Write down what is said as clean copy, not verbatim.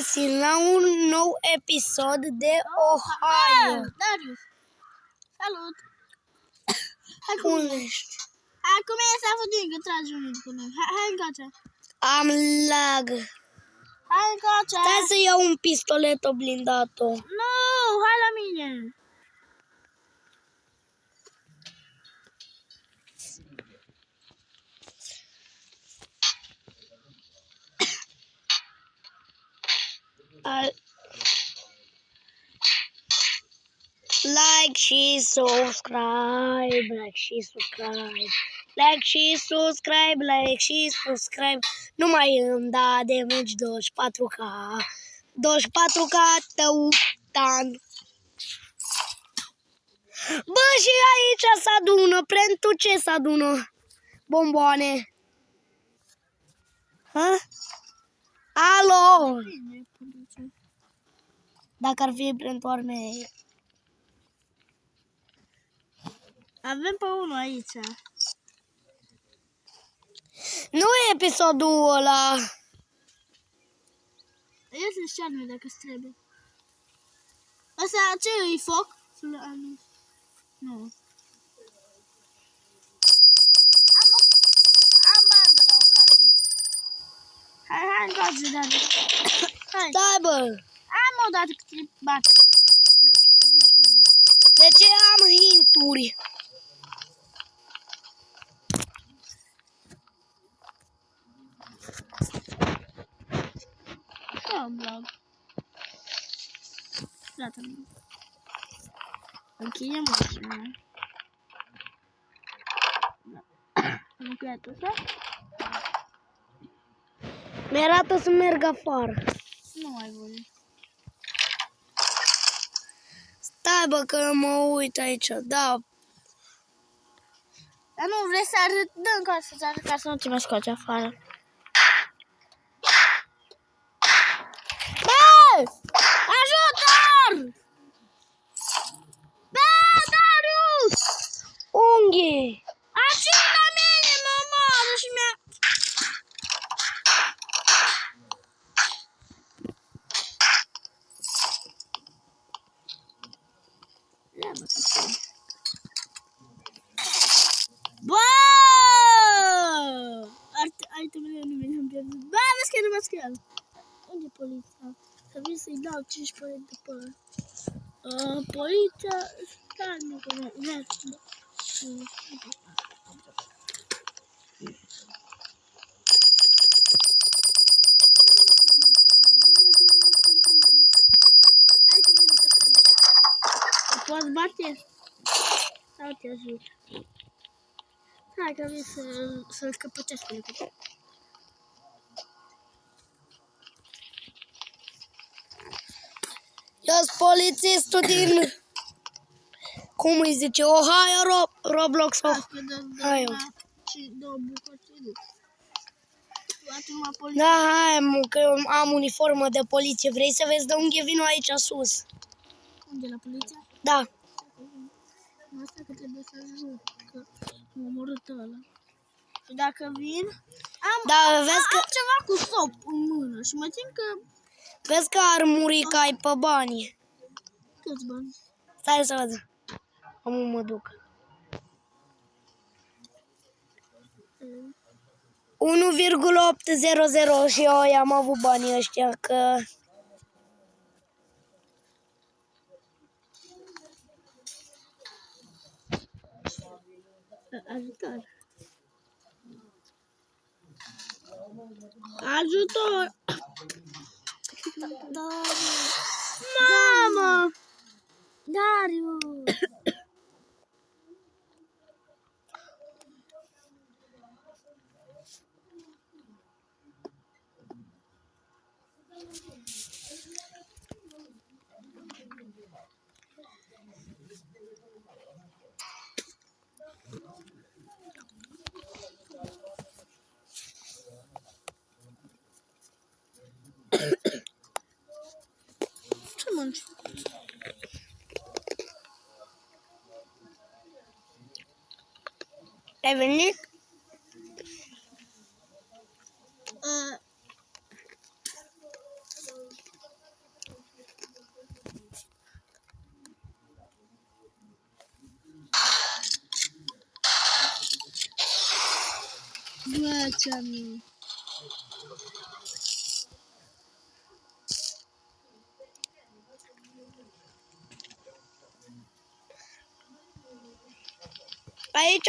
găsit la un nou episod de Ohio. Darius, salut! Unde ești? Hai cu mine s-a făcut că tragi unul cu noi. Hai încoace. Am lag. Hai încoace. Stai să iau un pistolet blindat-o. Nu, hai la mine. Like și subscribe, like și subscribe, like și subscribe, like și subscribe. Nu mai îmi da de meci 24K, 24K tăutan. Bă, și aici se adună, pentru ce se adună? Bomboane. Ha? Alo! Dacă ar fi pentru armee. Avem pe unul aici. Nu e episodul ăla. Ia să-și cearme dacă-ți trebuie. Asta ce e foc? Nu. Am bandă la o casă. Hai încoace, Dani. Hai. Da, bă. Am o dată că te bat. De ce am hinturi? Am blog. Gata. Încheiem mașina. Am încheiat asta? Mi-arată să merg afară. Nu ai voie. Stai, bă, că mă uit aici. Da. Dar nu vrei să arăt? Dă-mi ca să nu te mai scoate afară. Bă! Ajutor! Bă, Darius! Unghii. Aici la mine, mă omoară și mi-a... Bă! Itemele nu mi le-am pierdut. Bă, vezi că e numai scăl. Unde e poliția? Să vin să-i dau 5 păreri după... Poliția... Stai, nu, că vezi. Hai că merg pe care. O poți bate? Sau te ajut? Hai că vin să-l căpătesc pe lucru. Eu-s polițistul din... Cum îi zice? Ohio, Roblox, Ohio. Și două bucăți. Da, hai, că eu am uniformă de poliție. Vrei să vezi de unde vin aici sus? Unde, la poliția? Da. Asta că trebuie să ajut, că m-a omorât ăla. Și dacă vin, am ceva cu sop în mână și mă țin că... Vezi că ar muri că ai pe bani. Câți bani? Stai să văd. Omul mă duc. 1,800 și eu i-am avut banii ăștia că... Ajutor! Ajutor! Darius! Mama! Darius! Ce mănânci? Ai venit? Bă, ce-am eu. Aici